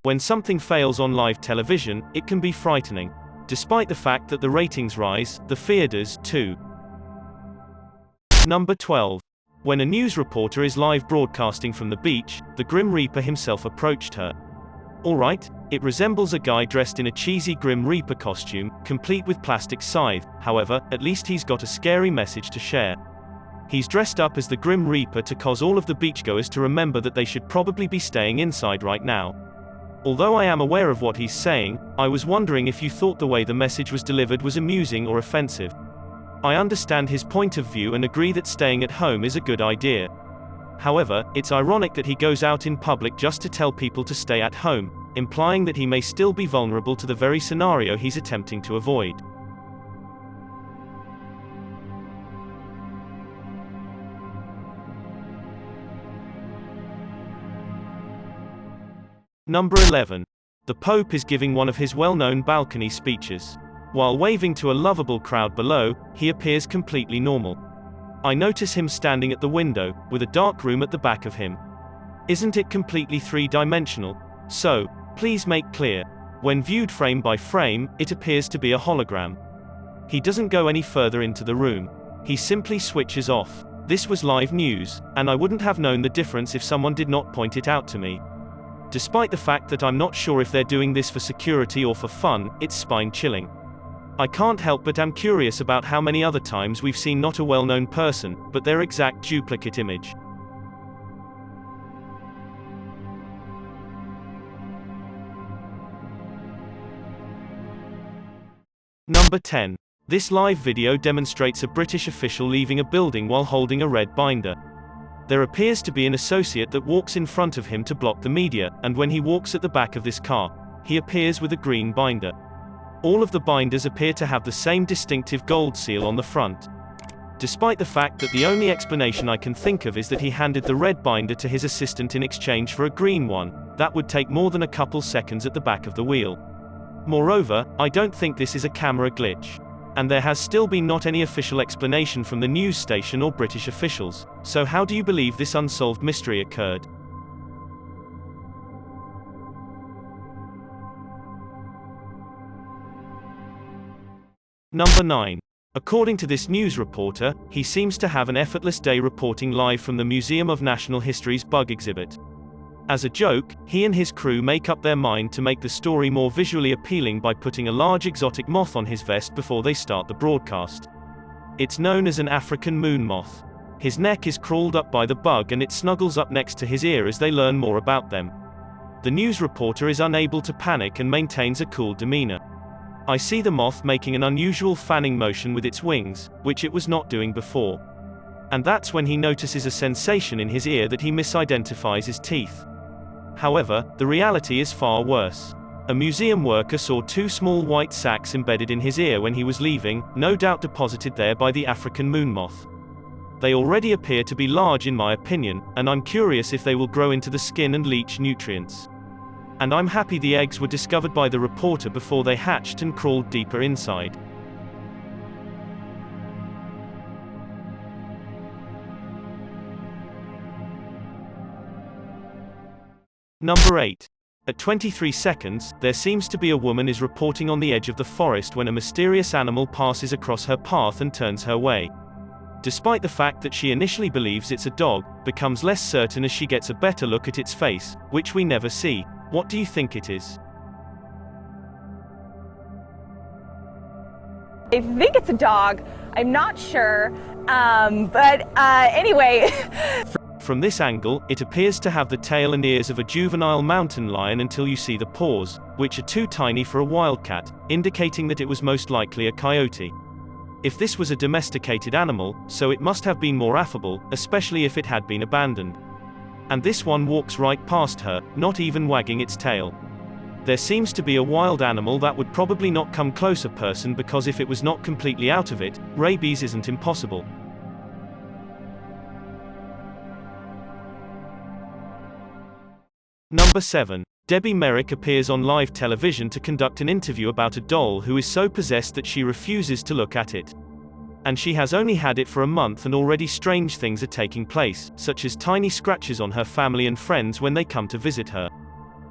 When something fails on live television, it can be frightening. Despite the fact that the ratings rise, the fear does too. Number 12. When a news reporter is live broadcasting from the beach, the Grim Reaper himself approached her. Alright, it resembles a guy dressed in a cheesy Grim Reaper costume, complete with plastic scythe. However, at least he's got a scary message to share. He's dressed up as the Grim Reaper to cause all of the beachgoers to remember that they should probably be staying inside right now. Although I am aware of what he's saying, I was wondering if you thought the way the message was delivered was amusing or offensive. I understand his point of view and agree that staying at home is a good idea. However, it's ironic that he goes out in public just to tell people to stay at home, implying that he may still be vulnerable to the very scenario he's attempting to avoid. Number 11. The Pope is giving one of his well-known balcony speeches. While waving to a lovable crowd below, he appears completely normal. I notice him standing at the window, with a dark room at the back of him. Isn't it completely three-dimensional? So, please make clear. When viewed frame by frame, it appears to be a hologram. He doesn't go any further into the room. He simply switches off. This was live news, and I wouldn't have known the difference if someone did not point it out to me. Despite the fact that I'm not sure if they're doing this for security or for fun, it's spine-chilling. I can't help but am curious about how many other times we've seen not a well-known person, but their exact duplicate image. Number 10. This live video demonstrates a British official leaving a building while holding a red binder. There appears to be an associate that walks in front of him to block the media, and when he walks at the back of this car, he appears with a green binder. All of the binders appear to have the same distinctive gold seal on the front. Despite the fact that the only explanation I can think of is that he handed the red binder to his assistant in exchange for a green one, that would take more than a couple seconds at the back of the wheel. Moreover, I don't think this is a camera glitch. And there has still been not any official explanation from the news station or British officials. So how do you believe this unsolved mystery occurred? Number 9. According to this news reporter, he seems to have an effortless day reporting live from the Museum of National History's bug exhibit. As a joke, he and his crew make up their mind to make the story more visually appealing by putting a large exotic moth on his vest before they start the broadcast. It's known as an African moon moth. His neck is crawled up by the bug and it snuggles up next to his ear as they learn more about them. The news reporter is unable to panic and maintains a cool demeanor. I see the moth making an unusual fanning motion with its wings, which it was not doing before. And that's when he notices a sensation in his ear that he misidentifies as teeth. However, the reality is far worse. A museum worker saw two small white sacs embedded in his ear when he was leaving, no doubt deposited there by the African moon moth. They already appear to be large in my opinion, and I'm curious if they will grow into the skin and leach nutrients. And I'm happy the eggs were discovered by the reporter before they hatched and crawled deeper inside. Number 8. At 23 seconds, there seems to be a woman is reporting on the edge of the forest when a mysterious animal passes across her path and turns her way. Despite the fact that she initially believes it's a dog, becomes less certain as she gets a better look at its face, which we never see. What do you think it is? I think it's a dog. I'm not sure, but anyway. From this angle, it appears to have the tail and ears of a juvenile mountain lion until you see the paws, which are too tiny for a wildcat, indicating that it was most likely a coyote. If this was a domesticated animal, so it must have been more affable, especially if it had been abandoned. And this one walks right past her, not even wagging its tail. There seems to be a wild animal that would probably not come close a person because if it was not completely out of it, rabies isn't impossible. Number 7. Debbie Merrick appears on live television to conduct an interview about a doll who is so possessed that she refuses to look at it. And she has only had it for a month and already strange things are taking place, such as tiny scratches on her family and friends when they come to visit her.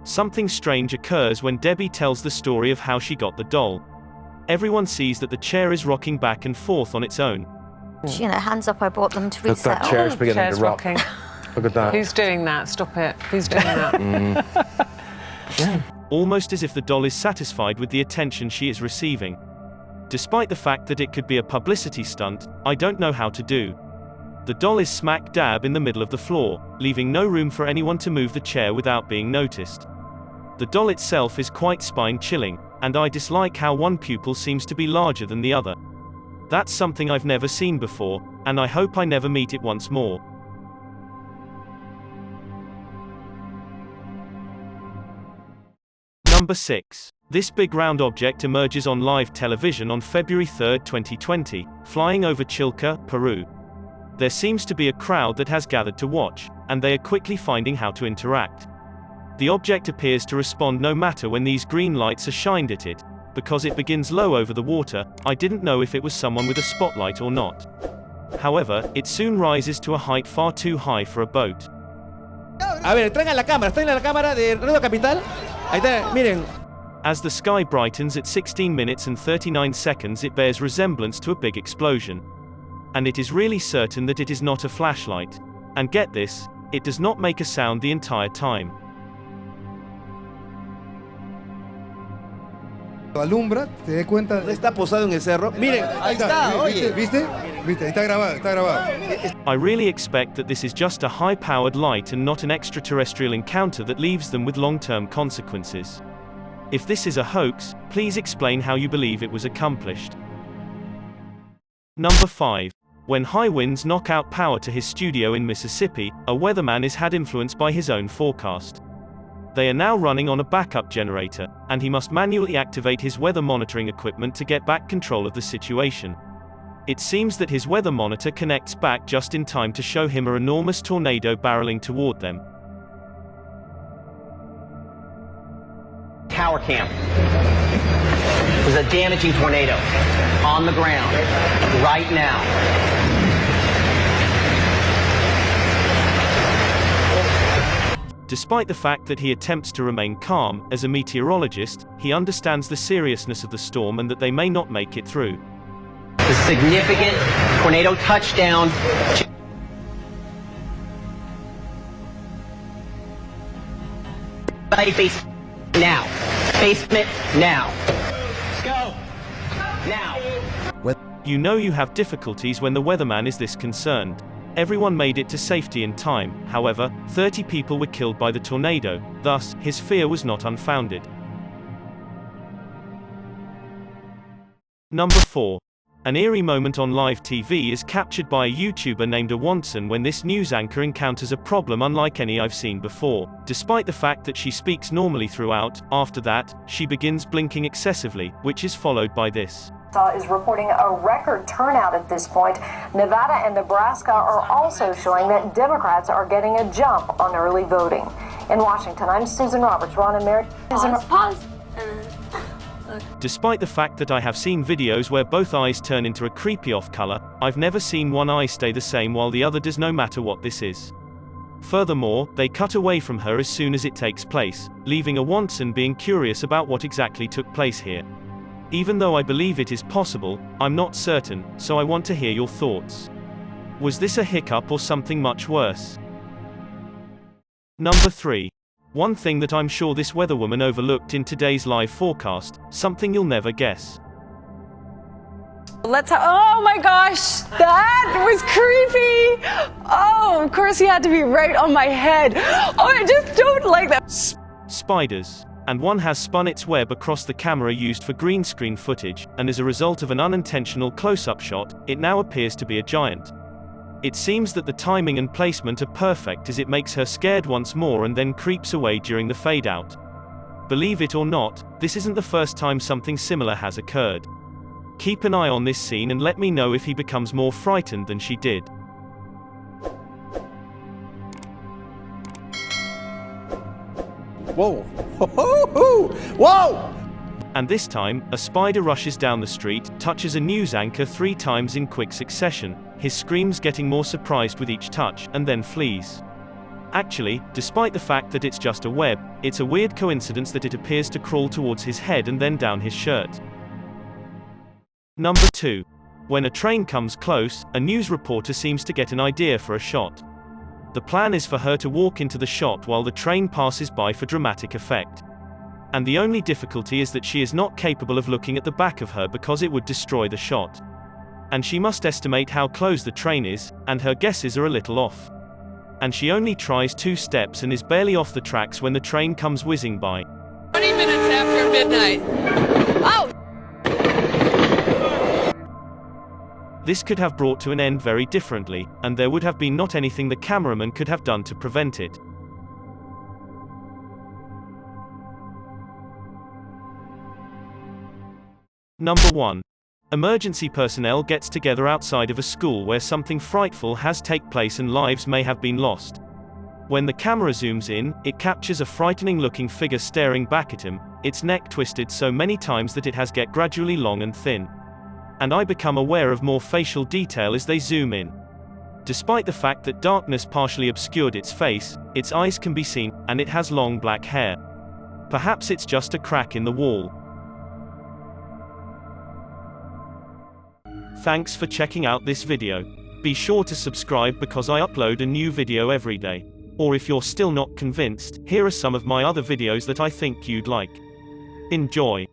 Something strange occurs when Debbie tells the story of how she got the doll. Everyone sees that the chair is rocking back and forth on its own. You know, hands up, I bought them to Look, resell. that chair's beginning Chair's to rock. rocking. Look at that. Who's doing that? Stop it. Who's doing that? Almost as if the doll is satisfied with the attention she is receiving. Despite the fact that it could be a publicity stunt, I don't know how to do. The doll is smack dab in the middle of the floor, leaving no room for anyone to move the chair without being noticed. The doll itself is quite spine-chilling, and I dislike how one pupil seems to be larger than the other. That's something I've never seen before, and I hope I never meet it once more. Number 6. This big round object emerges on live television on February 3, 2020, flying over Chilca, Peru. There seems to be a crowd that has gathered to watch, and they are quickly finding how to interact. The object appears to respond no matter when these green lights are shined at it. Because it begins low over the water, I didn't know if it was someone with a spotlight or not. However, it soon rises to a height far too high for a boat. A ver, traigan la cámara, estoy en la cámara de Radio Capital. Ahí está, miren. As the sky brightens at 16 minutes and 39 seconds, it bears resemblance to a big explosion. And it is really certain that it is not a flashlight. And get this, it does not make a sound the entire time. Alumbra, te des cuenta. ¿No está posado en el cerro? Miren, ahí está, oye. ¿Viste? ¿Viste? Ahí está grabado, está grabado. I really expect that this is just a high-powered light and not an extraterrestrial encounter that leaves them with long-term consequences. If this is a hoax, please explain how you believe it was accomplished. Number 5. When high winds knock out power to his studio in Mississippi, a weatherman is had influenced by his own forecast. They are now running on a backup generator, and he must manually activate his weather monitoring equipment to get back control of the situation. It seems that his weather monitor connects back just in time to show him an enormous tornado barreling toward them. Tower cam. There's a damaging tornado on the ground right now. Despite the fact that he attempts to remain calm, as a meteorologist, he understands the seriousness of the storm and that they may not make it through. The significant tornado touchdown. Face now. Basement now. Let's go. Now. You know you have difficulties when the weatherman is this concerned. Everyone made it to safety in time, however, 30 people were killed by the tornado, thus, his fear was not unfounded. Number 4. An eerie moment on live TV is captured by a YouTuber named Awanson when this news anchor encounters a problem unlike any I've seen before. Despite the fact that she speaks normally throughout, after that, she begins blinking excessively, which is followed by this. Is reporting a record turnout at this point. Nevada and Nebraska are also showing that Democrats are getting a jump on early voting. In Washington, I'm Susan Roberts. Ron and Mary. Pause. Despite the fact that I have seen videos where both eyes turn into a creepy off color, I've never seen one eye stay the same while the other does, no matter what this is. Furthermore, they cut away from her as soon as it takes place, leaving Awanson being curious about what exactly took place here. Even though I believe it is possible, I'm not certain, so I want to hear your thoughts. Was this a hiccup or something much worse? Number 3. One thing that I'm sure this weatherwoman overlooked in today's live forecast, something you'll never guess. Oh my gosh, that was creepy. Oh, of course he had to be right on my head. Oh, I just don't like that. Spiders. And one has spun its web across the camera used for green screen footage, and as a result of an unintentional close-up shot, it now appears to be a giant. It seems that the timing and placement are perfect as it makes her scared once more and then creeps away during the fade-out. Believe it or not, this isn't the first time something similar has occurred. Keep an eye on this scene and let me know if he becomes more frightened than she did. Whoa. Whoa! And this time, a spider rushes down the street, touches a news anchor 3 times in quick succession, his screams getting more surprised with each touch, and then flees. Actually, despite the fact that it's just a web, it's a weird coincidence that it appears to crawl towards his head and then down his shirt. Number 2. When a train comes close, a news reporter seems to get an idea for a shot. The plan is for her to walk into the shot while the train passes by for dramatic effect. And the only difficulty is that she is not capable of looking at the back of her because it would destroy the shot. And she must estimate how close the train is, and her guesses are a little off. And she only tries 2 steps and is barely off the tracks when the train comes whizzing by. 20 minutes after midnight. Oh! This could have brought to an end very differently, and there would have been not anything the cameraman could have done to prevent it. Number 1. Emergency personnel gets together outside of a school where something frightful has taken place and lives may have been lost. When the camera zooms in, it captures a frightening-looking figure staring back at him, its neck twisted so many times that it has get gradually long and thin. And I become aware of more facial detail as they zoom in. Despite the fact that darkness partially obscured its face, its eyes can be seen, and it has long black hair. Perhaps it's just a crack in the wall. Thanks for checking out this video. Be sure to subscribe because I upload a new video every day. Or if you're still not convinced, here are some of my other videos that I think you'd like. Enjoy.